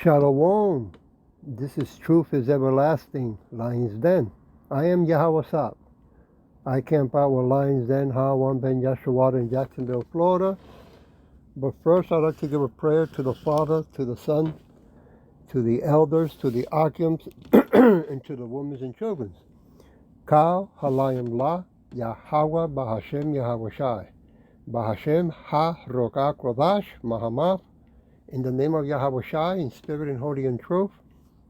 Shalom. This is Truth is Everlasting, Lion's Den. I am Yahweh Sop. I camp out with Lion's Den, Hawan Ben Yashawada in Jacksonville, Florida. But first, I'd like to give a prayer to the Father, to the Son, to the elders, to the Akims, and to the women and children. Kal Halayim La Yahweh Bahashem Yahweh Shai. Bahashem Ha Rokak Rodash Mahamath. In the name of Yahweh Shai, in spirit and holy and truth,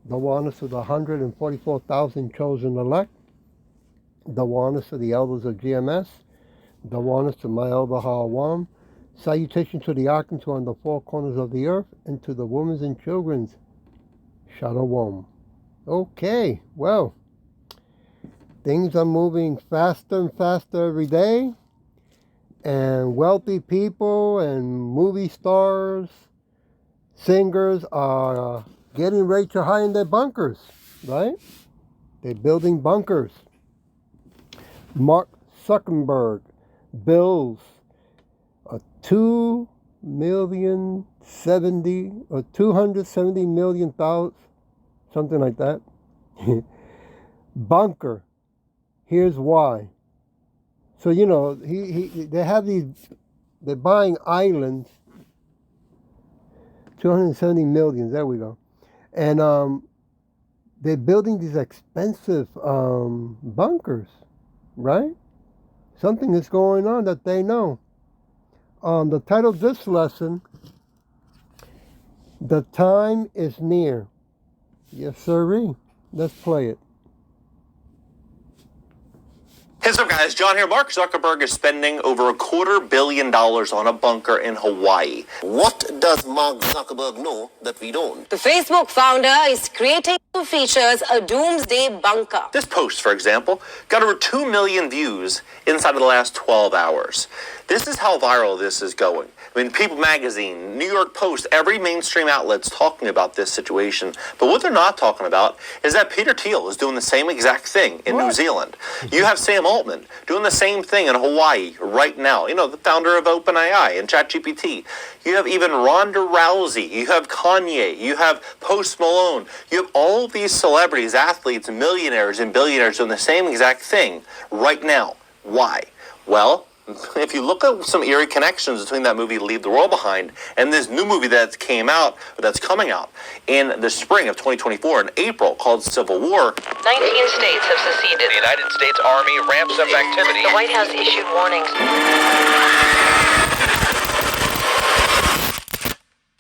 the oneness of the 144,000 chosen elect, the oneness of the elders of GMS, the oneness to my elder Hawam, salutation to the Archons who are on the four corners of the earth, and to the women's and children's Shalom. Okay, well, things are moving faster and faster every day, and wealthy people and movie stars, singers are getting ready to hide in their bunkers, right? They're building bunkers. Mark Zuckerberg builds a 270 million thousand, something like that, bunker. Here's why. So, you know, they have these, they're buying islands, 270 million, there we go. And they're building these expensive bunkers, right? Something is going on that they know. The title of this lesson, The Time is Near. Yes, sirree. Let's play it. Hey, what's up, guys? John here. Mark Zuckerberg is spending over $250 million on a bunker in Hawaii. What does Mark Zuckerberg know that we don't? The Facebook founder is creating new features, a doomsday bunker. This post, for example, got over 2 million views inside of the last 12 hours. This is how viral this is going. I mean, People Magazine, New York Post, every mainstream outlet's talking about this situation. But what they're not talking about is that Peter Thiel is doing the same exact thing in New Zealand. You have Sam Altman doing the same thing in Hawaii right now. You know, the founder of OpenAI and ChatGPT. You have even Ronda Rousey. You have Kanye. You have Post Malone. You have all of these celebrities, athletes, millionaires, and billionaires doing the same exact thing right now. Why? Well, if you look at some eerie connections between that movie Leave the World Behind and this new movie that's coming out in the spring of 2024 in April called Civil War. 19 states have seceded. The United States Army ramps up activity. The White House issued warnings.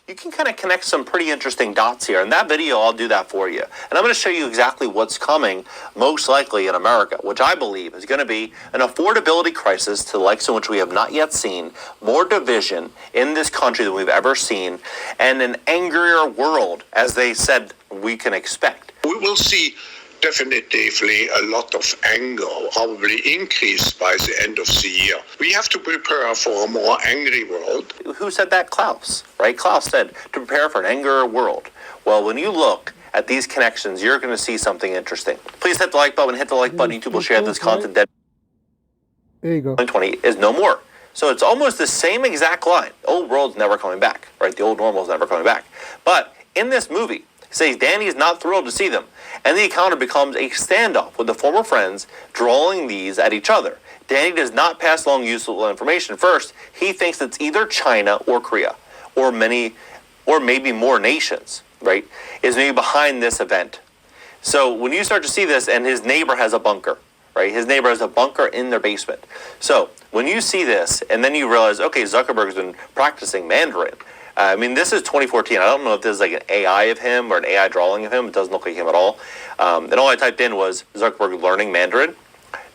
You can kind of connect some pretty interesting dots here. In that video, I'll do that for you. And I'm going to show you exactly what's coming, most likely in America, which I believe is going to be an affordability crisis to the likes in which we have not yet seen, more division in this country than we've ever seen, and an angrier world, as they said we can expect. We will see definitively a lot of anger, probably increased by the end of the year. We have to prepare for a more angry world. Who said that? Klaus, right? Klaus said to prepare for an angrier world. Well, when you look at these connections, you're going to see something interesting. Please hit the like button. Hit the like button. YouTube will share this content. There you go. 2020 is no more. So it's almost the same exact line. The old world's never coming back, right? The old normal's never coming back. But in this movie, says Danny is not thrilled to see them, and the encounter becomes a standoff with the former friends drawing these at each other. Danny does not pass along useful information. First, he thinks it's either China or Korea, or maybe more nations, right, is maybe behind this event. So when you start to see this, and his neighbor has a bunker, right? His neighbor has a bunker in their basement. So when you see this, and then you realize, okay, Zuckerberg's been practicing Mandarin. I mean, this is 2014. I don't know if this is like an AI of him or an AI drawing of him. It doesn't look like him at all. And all I typed in was Zuckerberg learning Mandarin.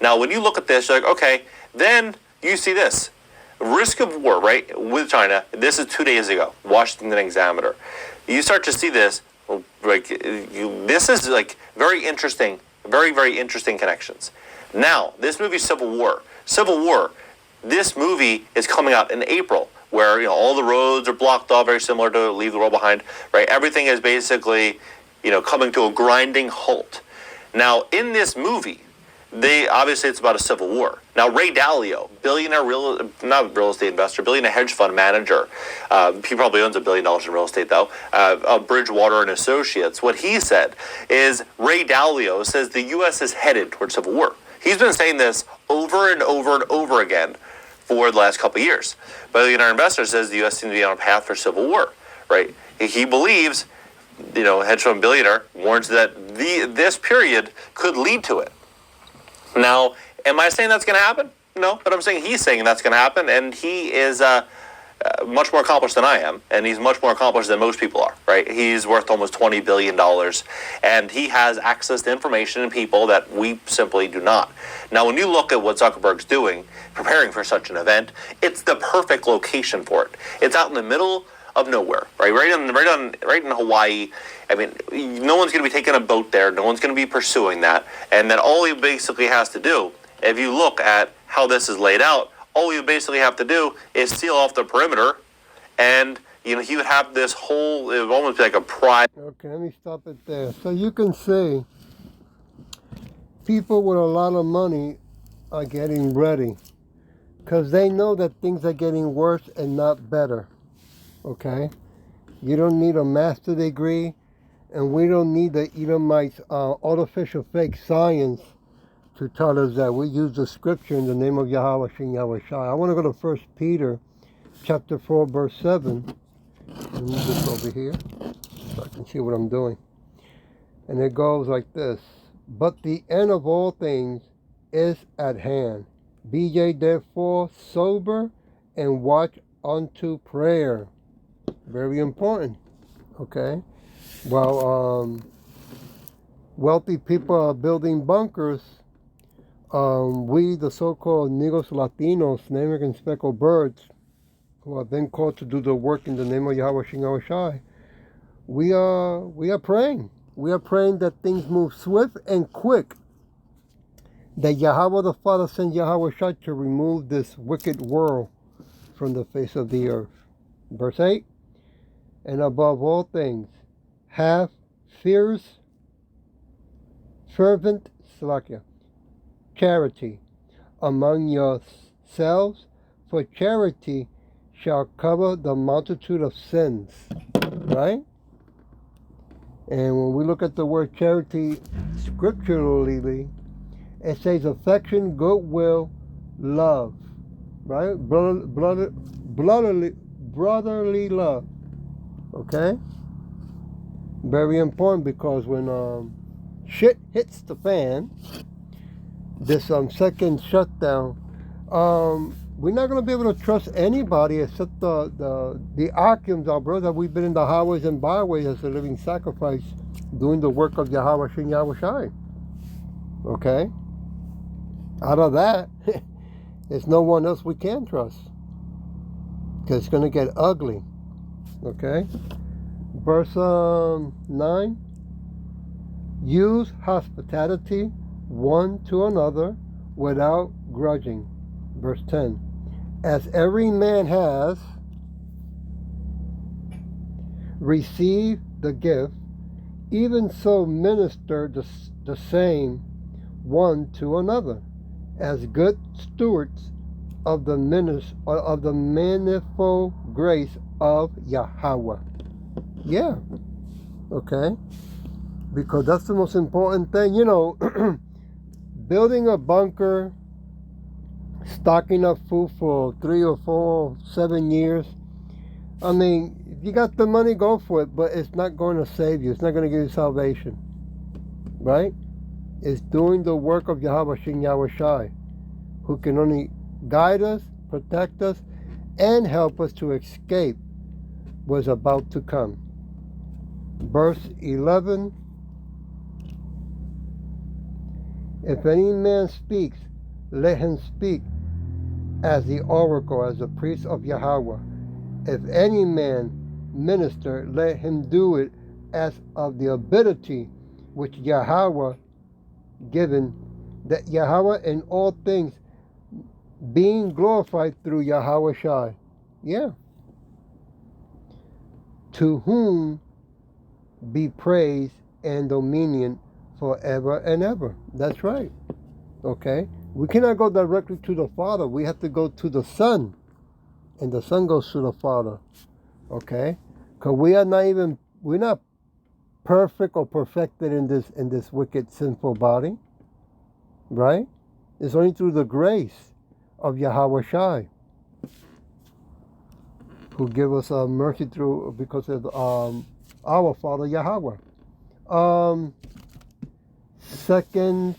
Now, when you look at this, you're like, okay, then you see this. Risk of war, right, with China. This is 2 days ago, Washington Examiner. You start to see this, like, this is like very interesting, very, very interesting connections. Now, this movie, Civil War. Civil War, this movie is coming out in April, where, you know, all the roads are blocked off, very similar to Leave the World Behind, right? Everything is basically, you know, coming to a grinding halt. Now, in this movie, Obviously it's about a civil war. Now Ray Dalio, billionaire not real estate investor, billionaire hedge fund manager, he probably owns $1 billion in real estate though, Bridgewater and Associates. What he said is Ray Dalio says the U.S. is headed towards civil war. He's been saying this over and over and over again for the last couple of years. Billionaire investor says the U.S. seems to be on a path for civil war, right? He believes, hedge fund billionaire warns that this period could lead to it. Now, am I saying that's going to happen? No, but I'm saying he's saying that's going to happen, and he is much more accomplished than I am, and he's much more accomplished than most people are, right? He's worth almost $20 billion, and he has access to information and people that we simply do not. Now, when you look at what Zuckerberg's doing, preparing for such an event, it's the perfect location for it. It's out in the middle of nowhere, right? Right in Hawaii. I mean, no one's going to be taking a boat there. No one's going to be pursuing that. And then all he basically has to do, if you look at how this is laid out, all you basically have to do is seal off the perimeter, and he would have this whole, it would almost be like a private. Okay, let me stop it there. So you can see people with a lot of money are getting ready because they know that things are getting worse and not better. Okay? You don't need a master degree, and we don't need the Edomites' artificial fake science to tell us that. We use the scripture in the name of Yahweh Shem Yahweh Shai. I want to go to 1 Peter chapter 4, verse 7. Let me move this over here so I can see what I'm doing. And it goes like this. But the end of all things is at hand. Be ye therefore sober and watch unto prayer. Very important. Okay? While wealthy people are building bunkers, we, the so-called Negros Latinos, Native American speckled birds, who have been called to do the work in the name of Yahweh Shem Yahweh Shai, we are praying. We are praying that things move swift and quick. That Yahweh the Father sends Yahweh Shai to remove this wicked world from the face of the earth. Verse 8, and above all things, have fierce, fervent, charity among yourselves, for charity shall cover the multitude of sins. Right? And when we look at the word charity scripturally, it says affection, goodwill, love. Right? Brotherly love. Okay? Very important, because when shit hits the fan, this second shutdown, we're not going to be able to trust anybody except the Akims, our brothers. We've been in the highways and byways as a living sacrifice, doing the work of Yahweh Shem Yahweh Shai. Okay? Out of that, there's no one else we can trust, because it's going to get ugly. Okay? Verse 9, use hospitality one to another without grudging. Verse 10, as every man has received the gift, even so minister the same one to another, as good stewards of the manifold grace of Yahweh. Yeah. Okay. Because that's the most important thing. Building a bunker, stocking up food for 3 or 4 or 7 years. I mean, if you got the money, go for it, but it's not going to save you. It's not going to give you salvation. Right? It's doing the work of Yahweh Shem Yahweh Shai, who can only guide us, protect us, and help us to escape what's about to come. Verse 11, if any man speaks, let him speak as the oracle, as the priest of Yahweh. If any man minister, let him do it as of the ability which Yahweh given, that Yahweh in all things being glorified through Yahweh Shai. Yeah. To whom be praise and dominion forever and ever. That's right. Okay? We cannot go directly to the Father. We have to go to the Son. And the Son goes to the Father. Okay? Because we're not perfect or perfected in this wicked, sinful body. Right? It's only through the grace of Yahweh Shai, who give us mercy through because of our Father Yahweh. Second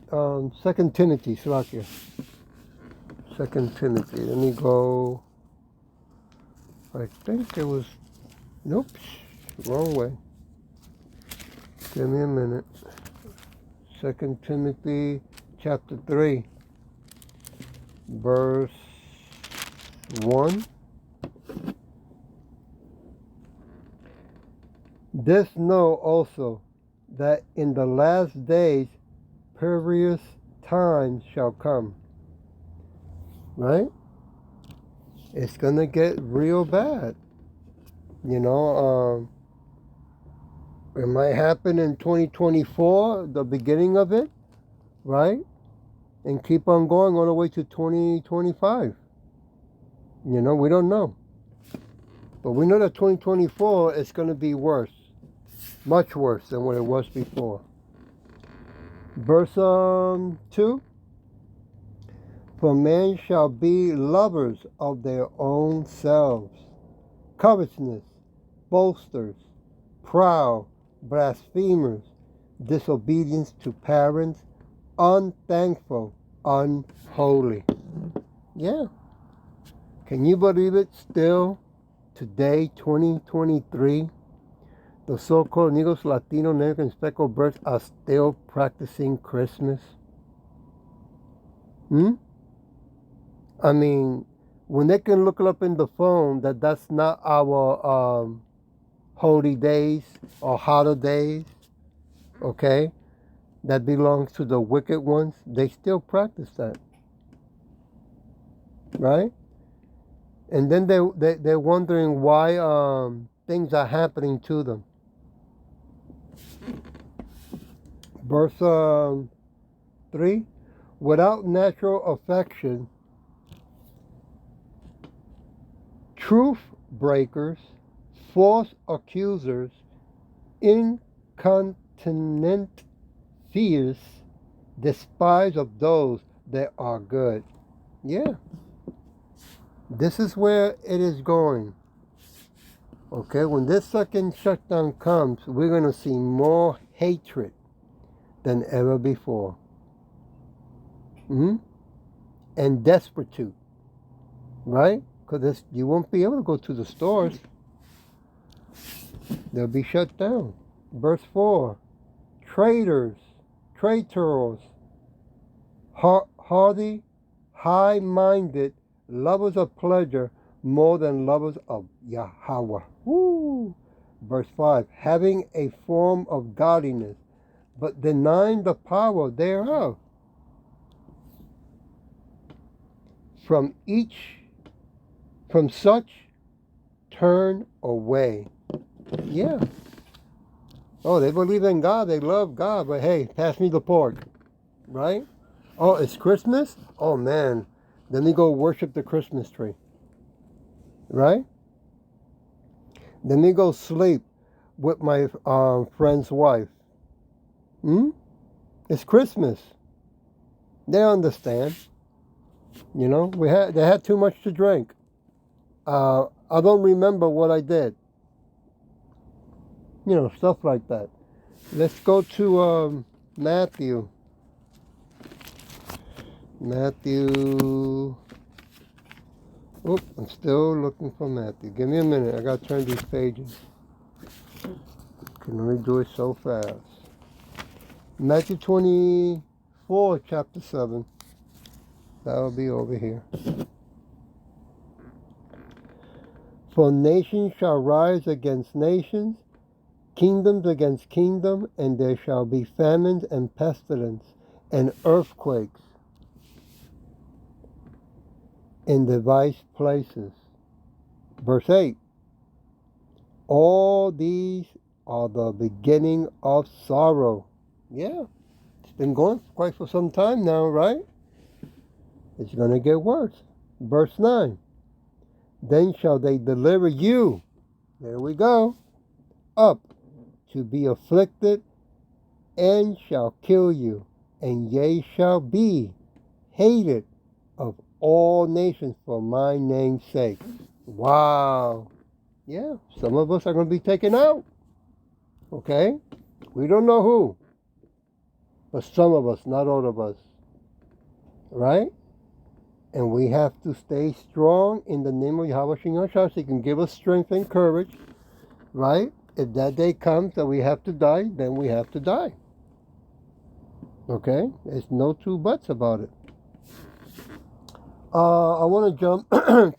Timothy, Slakia. Second Timothy. Let me go. I think it was. Nope, wrong way. Give me a minute. Second Timothy, chapter 3, verse 1. This know also, that in the last days perilous times shall come. Right? It's gonna get real bad. You know, it might happen in 2024, the beginning of it, right? And keep on going all the way to 2025. You know, we don't know. But we know that 2024 is going to be worse. Much worse than what it was before. Verse 2. For men shall be lovers of their own selves, covetousness, boasters, proud, blasphemers, disobedience to parents, unthankful, unholy. Yeah. Can you believe it? Still, today, 2023, the so-called Negros, Latino, American, speckled birds are still practicing Christmas. I mean, when they can look it up in the phone that that's not our holy days or holidays, okay, that belongs to the wicked ones, they still practice that, right? And then they're wondering why things are happening to them. Verse 3, without natural affection, truth breakers, false accusers, incontinent, fierce, despise of those that are good. Yeah. This is where it is going. Okay, when this second shutdown comes, we're going to see more hatred than ever before. And desperitude. Right? Because you won't be able to go to the stores. They'll be shut down. Verse 4. Traitors, hardy, high-minded, lovers of pleasure more than lovers of Yahweh. Woo! Verse 5. Having a form of godliness, but denying the power thereof. From such, turn away. Yeah. Oh, they believe in God, they love God, but hey, pass me the pork. Right? Oh, it's Christmas? Oh, man. Let me go worship the Christmas tree. Right? Let me go sleep with my friend's wife. It's Christmas. They understand. You know, they had too much to drink. I don't remember what I did. You know, stuff like that. Let's go to Matthew. Oh, I'm still looking for Matthew. Give me a minute. I got to turn these pages. Can only do it so fast. Matthew 24, chapter 7. That'll be over here. For nations shall rise against nations, kingdoms against kingdom, and there shall be famines and pestilence and earthquakes in diverse places. Verse 8. All these are the beginning of sorrow. Yeah, it's been going quite for some time now, right? It's going to get worse. Verse 9. Then shall they deliver you, there we go, up to be afflicted, and shall kill you, and ye shall be hated of all nations for my name's sake. Wow. Yeah, some of us are going to be taken out. Okay? We don't know who. But some of us, not all of us. Right? And we have to stay strong in the name of Yahweh Shem so He can give us strength and courage. Right? If that day comes that we have to die, then we have to die. Okay? There's no two buts about it. I want to jump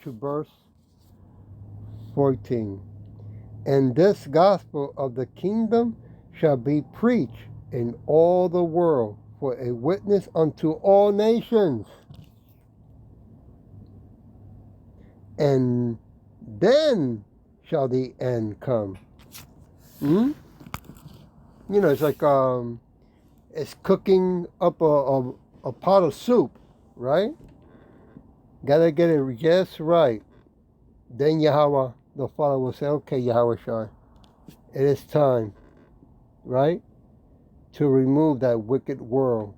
to verse 14. And this gospel of the kingdom shall be preached in all the world for a witness unto all nations. And then shall the end come. You know, it's like it's cooking up a pot of soup, right? Gotta get it just right. Then Yahweh, the Father, will say, okay, Yahweh Shai, it is time, right, to remove that wicked world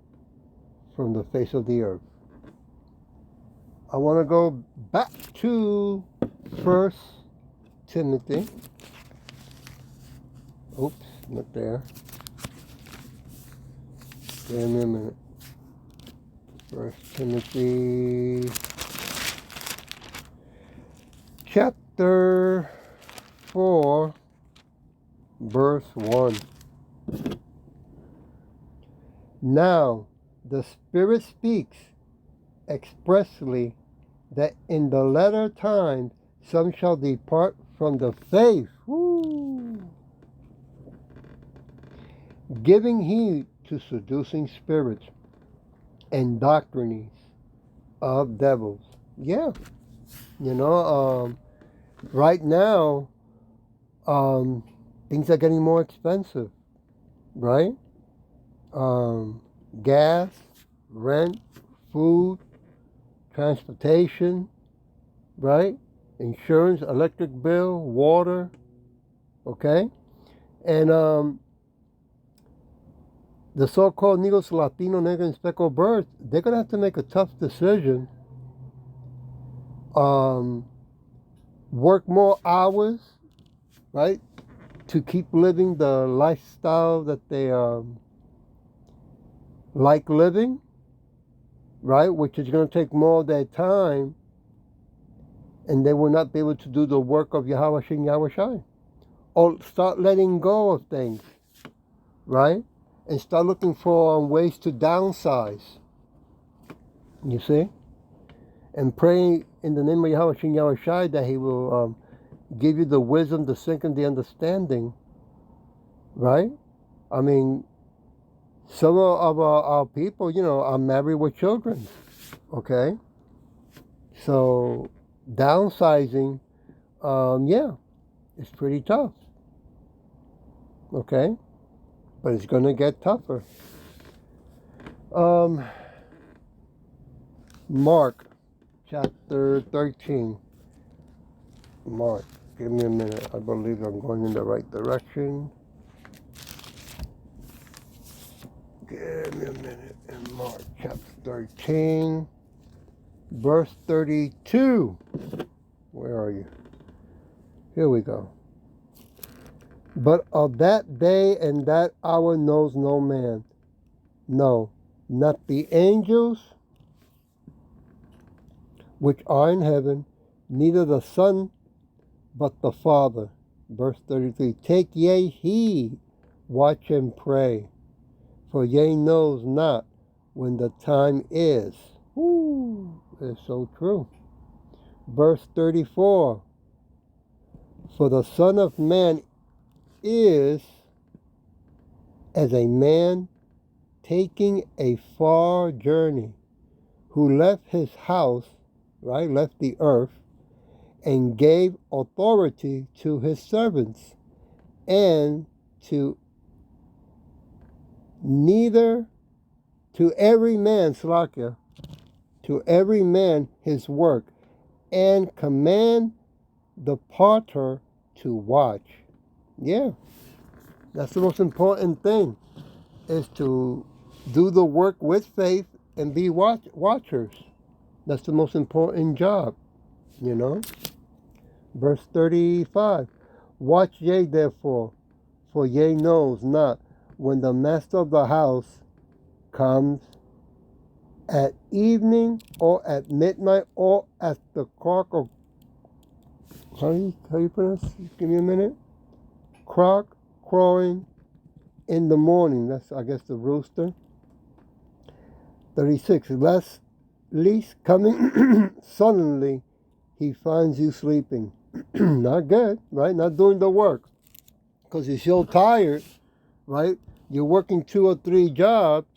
from the face of the earth. I want to go back to 1 Timothy. Oops, not there. Give me a minute. 1 Timothy chapter 4, verse 1. Now, the Spirit speaks expressly that in the latter times some shall depart from the faith, giving heed to seducing spirits and doctrines of devils. Yeah. You know, right now, things are getting more expensive, right? Gas, rent, food, transportation, right? Insurance, electric bill, water, okay? And the so-called Negros, Latino, Negro, and Speckled Birds, they're going to have to make a tough decision. Work more hours, right, to keep living the lifestyle that they like living, right, which is going to take more of their time, and they will not be able to do the work of Yahweh Shem Yahweh Shai. Or start letting go of things, right, and start looking for ways to downsize, you see, and pray in the name of Yahweh Shem Yahweh Shai that He will give you the wisdom, the strength, and the understanding, right? I mean, some of our people, you know, are married with children, okay? So, downsizing, yeah, it's pretty tough, okay? But it's going to get tougher. Mark chapter 13. Mark, give me a minute. I believe I'm going in the right direction. Give me a minute. In Mark chapter 13, verse 32. Where are you? Here we go. But of that day and that hour knows no man. No, not the angels which are in heaven, neither the Son, but the Father. Verse 33. Take ye heed, watch and pray, for ye knows not when the time is. It's so true. Verse 34. For the Son of Man is as a man taking a far journey, who left his house, right, left the earth, and gave authority to his servants, and to neither To every man, Slakia, to every man his work, and command the porter to watch. Yeah, that's the most important thing, is to do the work with faith and be watchers. That's the most important job, you know. Verse 35, watch ye therefore, for ye knows not when the master of the house comes, at evening or at midnight or at the cock of, how you pronounce? Give me a minute. Cock crowing in the morning. That's, I guess, the rooster. 36. Least coming suddenly, he finds you sleeping. Not good, right? Not doing the work, because you're so tired, right? You're working 2 or 3 jobs,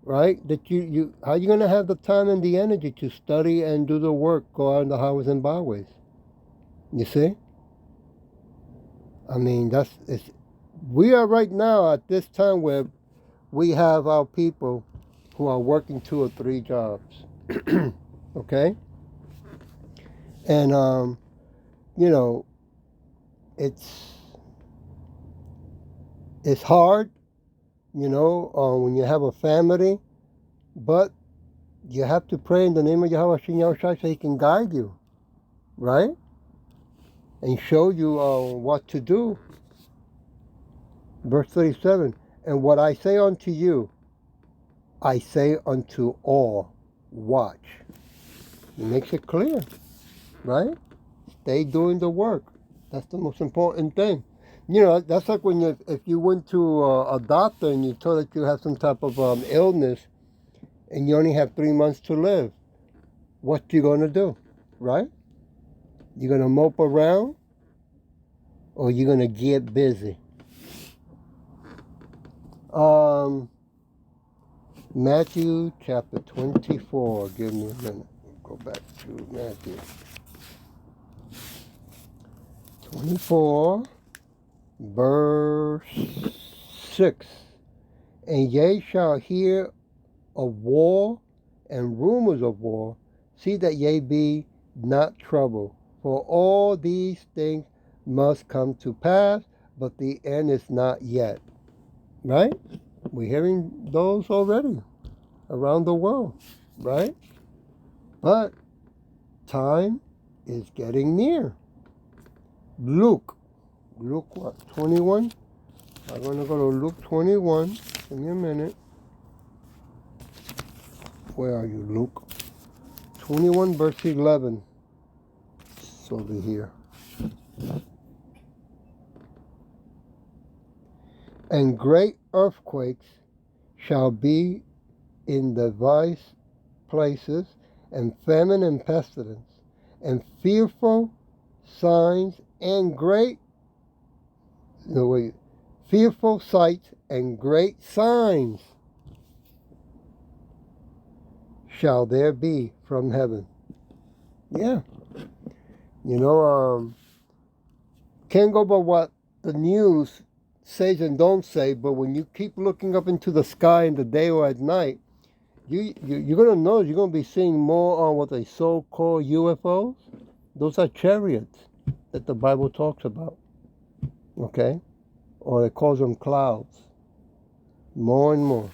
right? That you how you gonna have the time and the energy to study and do the work, go out in the highways and byways? You see? I mean, we are right now at this time where we have our people who are working 2 or 3 jobs. Okay? And you know, it's hard, you know, when you have a family, but you have to pray in the name of Yahweh Shem Yahushua so he can guide you, right? And show you what to do. Verse 37, and what I say unto you, I say unto all, watch. He makes it clear, right? Stay doing the work. That's the most important thing. You know, that's like when if you went to a doctor and you told that you have some type of illness and you only have 3 months to live. What you going to do, right? You going to mope around, or you going to get busy? Matthew chapter 24. Give me a minute. Go back to Matthew 24, verse 6. And ye shall hear of war and rumors of war. See that ye be not troubled. For all these things must come to pass, but the end is not yet. Right? We're hearing those already around the world. Right? But time is getting near. Luke what? 21? I'm going to go to Luke 21. Give me a minute. Where are you, Luke? 21 verse 11. It's over here. And great earthquakes shall be in divers places, and famine and pestilence, and fearful signs and fearful sights and great signs shall there be from heaven. Yeah. You know, can't go by what the news says and don't say, but when you keep looking up into the sky in the day or at night, you're going to know you're going to be seeing more on what they so-called UFOs. Those are chariots that the Bible talks about. Okay? Or it calls them clouds. More and more.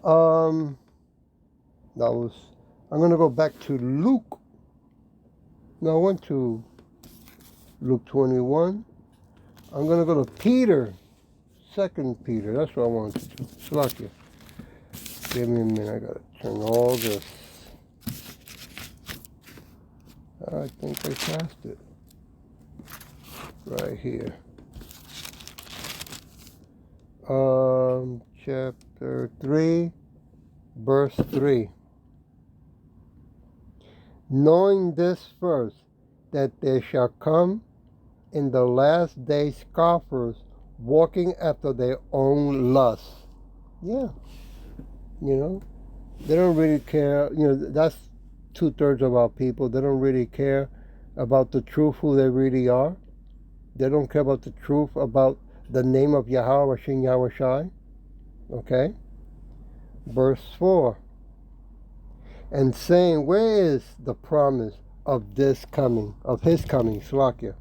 I'm going to go back to Luke. No, I went to Luke 21. I'm going to go to Peter. 2 Peter. That's what I wanted to do. Slakia. Give me a minute. I got to turn all this. I think I passed it. Right here. Chapter 3, verse 3. Knowing this first, that there shall come in the last days scoffers, walking after their own lusts. Yeah. You know, they don't really care. You know, that's 2/3 of our people. They don't really care about the truth, who they really are. They don't care about the truth about the name of Yahweh Shem Yahushai. Okay? Verse 4. And saying, where is the promise of this coming, of his coming, Slakia?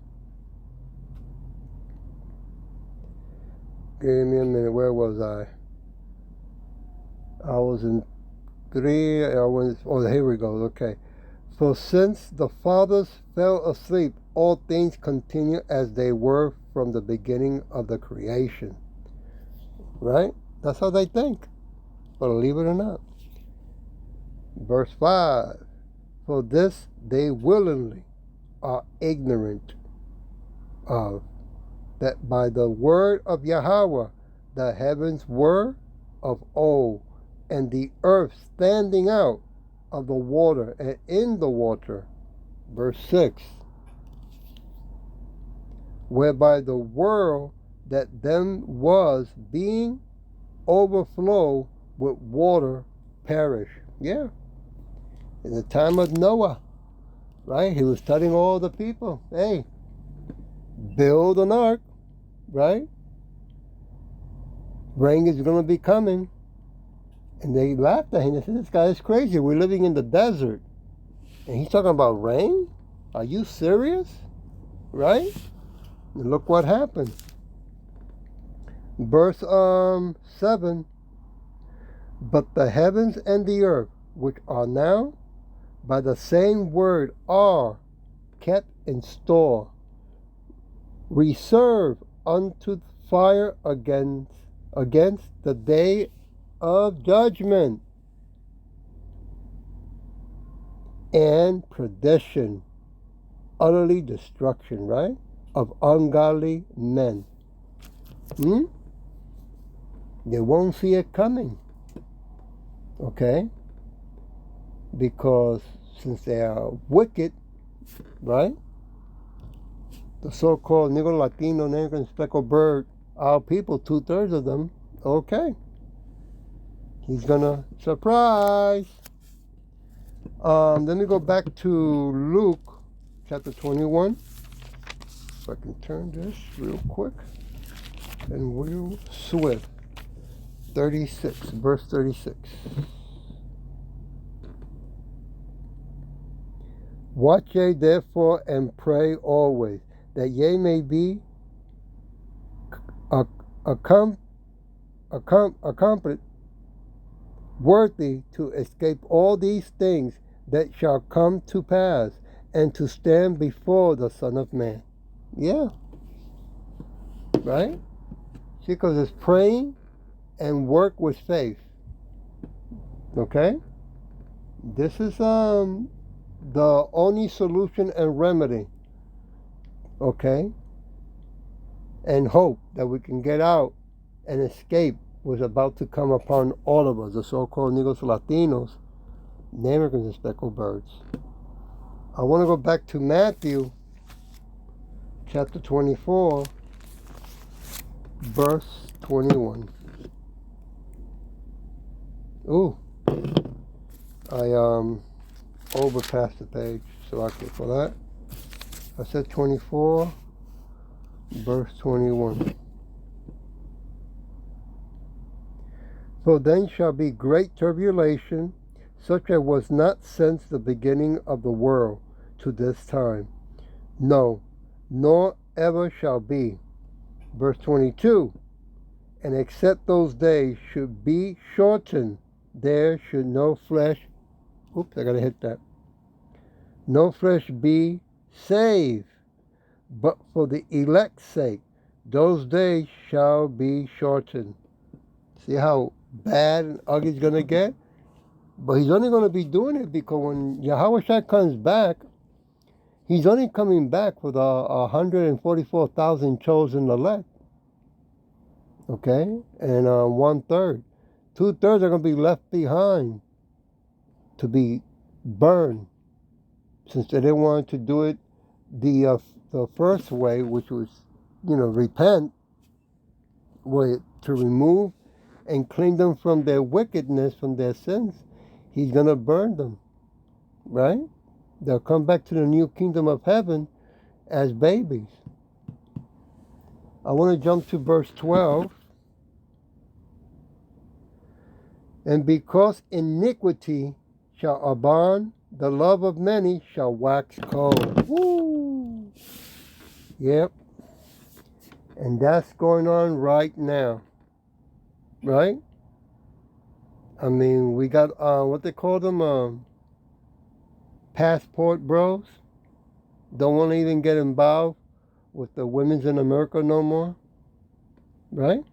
Give me a minute, where was I? I was in 3, here we go, okay. For since the fathers fell asleep, all things continue as they were from the beginning of the creation. Right? That's how they think. Believe it or not. Verse 5. For this they willingly are ignorant of, that by the word of Yahweh the heavens were of old, and the earth standing out of the water and in the water. Verse 6. Whereby the world that then was being overflow with water perish. Yeah. In the time of Noah, right? He was telling all the people, hey, build an ark, right? Rain is going to be coming. And they laughed at him. They said, this guy is crazy. We're living in the desert. And he's talking about rain? Are you serious? Right? And look what happened. Verse 7. But the heavens and the earth, which are now, by the same word are kept in store, reserved unto fire against the day of judgment and perdition, utterly destruction, right, of ungodly men. They won't see it coming, okay, because since they are wicked, right, the so-called Negro, Latino, American speckled bird, our people, 2/3 of them, okay, he's gonna surprise. Let me go back to Luke chapter 21. If I can turn this real quick and real swift. 36, verse 36. Watch ye therefore and pray always, that ye may be accomplished worthy to escape all these things that shall come to pass, and to stand before the Son of Man. Yeah. Right? See, because it's praying and work with faith. Okay? This is the only solution and remedy. Okay? And hope that we can get out and escape was about to come upon all of us, the so-called Negros Latinos, Americans and speckled birds. I want to go back to Matthew chapter 24, verse 21. Ooh, I overpassed the page, so I can for that. I said 24, verse 21. For then shall be great tribulation, such as was not since the beginning of the world to this time. No, nor ever shall be. Verse 22. And except those days should be shortened, there should no flesh, oops, I gotta hit that. No flesh be saved, but for the elect's sake, those days shall be shortened. See how bad and ugly it's going to get? But he's only going to be doing it because when Yahushua comes back, he's only coming back with 144,000 chosen elect. Okay? And 1/3. 2/3 are going to be left behind to be burned, since they didn't want to do it the first way, which was, repent, to remove and clean them from their wickedness, from their sins. He's going to burn them, right? They'll come back to the new kingdom of heaven as babies. I want to jump to verse 12. And because iniquity shall abound, the love of many shall wax cold. Woo! Yep. And that's going on right now. Right? I mean, we got, what they call them, passport bros. Don't want to even get involved with the women's in America no more. Right?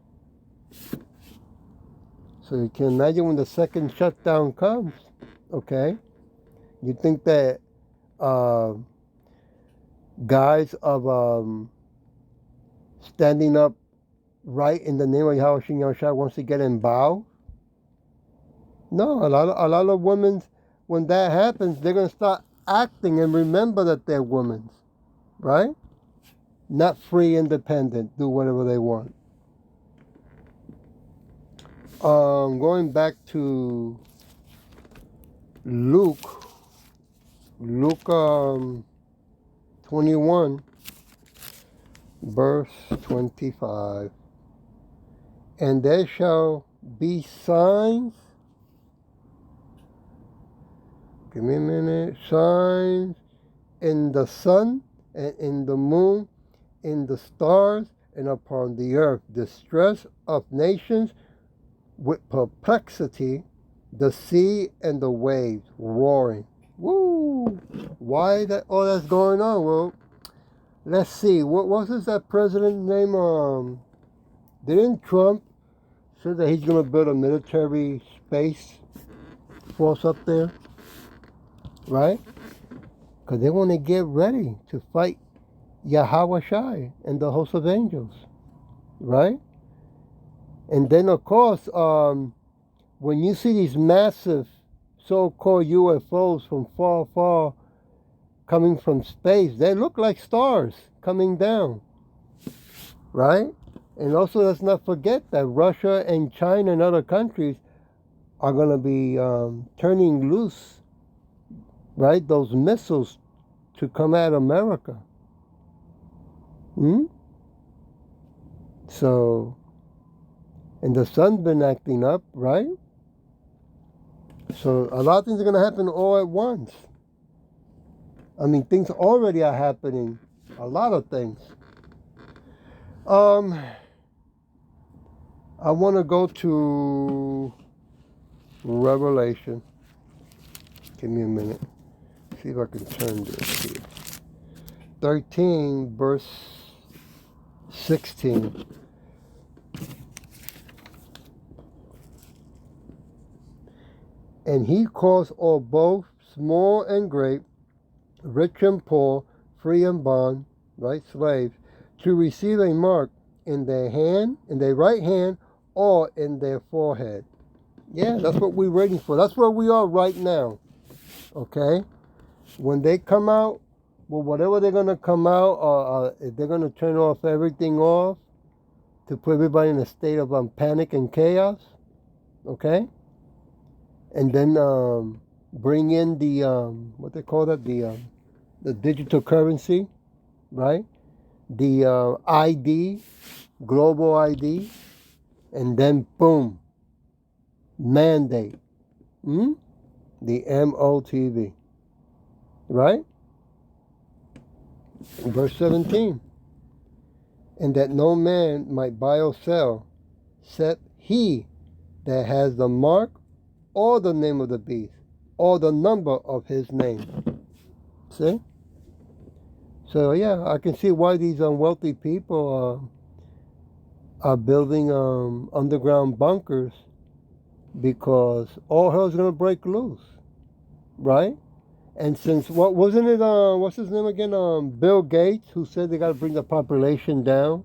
So you can imagine when the second shutdown comes, okay? You think that guys of standing up right in the name of Yahweh Shem Yahushua wants to get involved? No, a lot of women, when that happens, they're going to start acting and remember that they're women, right? Not free, independent, do whatever they want. Going back to Luke 21, verse 25. And there shall be signs. Give me a minute. Signs in the sun and in the moon, in the stars, and upon the earth. Distress of nations with perplexity, the sea and the waves roaring. Woo! Why that all that's going on? Well, let's see. What was that president's name? Didn't Trump say that he's going to build a military space force up there? Right? Because they want to get ready to fight Yahweh Shai and the host of angels. Right? And then, of course, when you see these massive so-called UFOs from far, far coming from space, they look like stars coming down, right? And also, let's not forget that Russia and China and other countries are going to be turning loose, right, those missiles to come at America. So, and the sun's been acting up, right? So a lot of things are going to happen all at once. I mean, things already are happening. A lot of things. I want to go to Revelation. Give me a minute. See if I can turn this here. 13, verse 16. And he caused all both small and great, rich and poor, free and bond, right, slaves, to receive a mark in their hand, in their right hand, or in their forehead. Yeah, that's what we're waiting for. That's where we are right now. Okay? When they come out, well, whatever they're going to come out, if they're going to turn off everything off to put everybody in a state of panic and chaos. Okay? And then bring in the what they call that, the digital currency, right? The ID, global ID, and then boom, mandate, the MOTV, right? Verse 17, and that no man might buy or sell, except he that has the mark or the name of the beast, or the number of his name. See? So yeah, I can see why these wealthy people are building underground bunkers, because all hell's gonna break loose, right? And since wasn't it what's his name again? Bill Gates, who said they gotta bring the population down,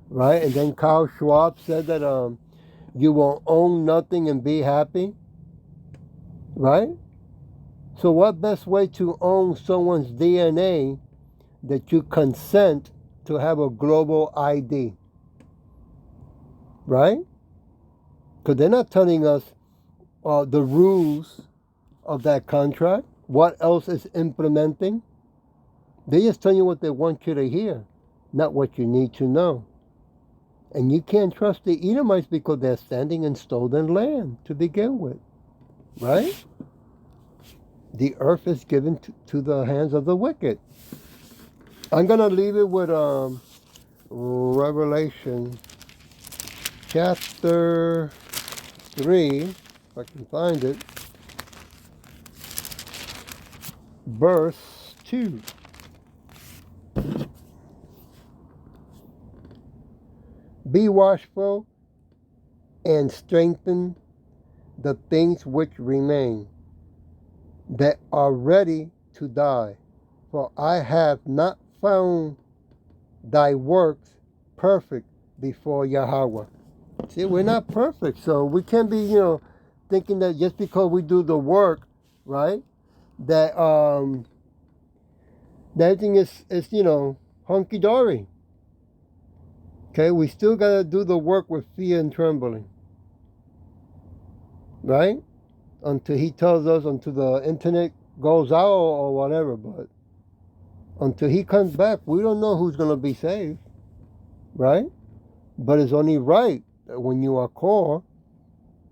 right? And then Karl Schwab said that you will own nothing and be happy, right? So what best way to own someone's DNA that you consent to have a global ID, right? Because they're not telling us the rules of that contract, what else is implementing. They just tell you what they want you to hear, not what you need to know. And you can't trust the Edomites because they're standing in stolen land to begin with. Right? The earth is given to the hands of the wicked. I'm going to leave it with Revelation chapter 3, if I can find it, verse 2. Be watchful and strengthen the things which remain, that are ready to die. For I have not found thy works perfect before Yahweh. See, we're not perfect, so we can't be, thinking that just because we do the work, right, that everything is hunky-dory. Okay, we still got to do the work with fear and trembling. Right? Until he tells us, until the internet goes out or whatever. But until he comes back, we don't know who's going to be saved. Right? But it's only right that when you are called,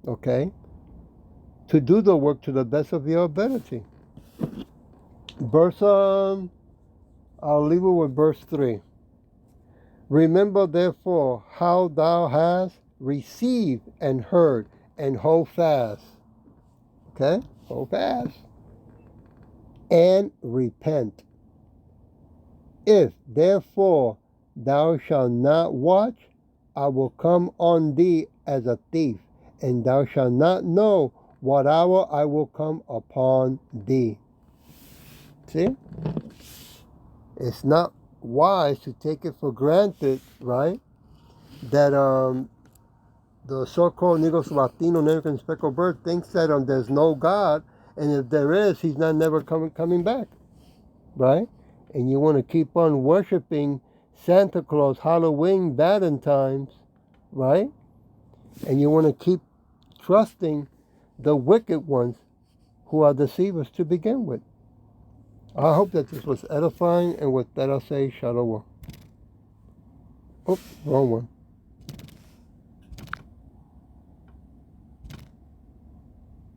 okay, to do the work to the best of your ability. Verse, I'll leave it with verse 3. Remember therefore how thou hast received and heard, and hold fast. Okay? Hold fast. And repent. If therefore thou shalt not watch, I will come on thee as a thief, and thou shalt not know what hour I will come upon thee. See? It's not wise to take it for granted, right, that the so-called Negros Latino American speckled bird thinks that there's no God, and if there is, he's not never coming back, right? And you want to keep on worshiping Santa Claus, Halloween, Valentine's, right? And you want to keep trusting the wicked ones who are deceivers to begin with. I hope that this was edifying, and with that I'll say Shalom. Oops, wrong one.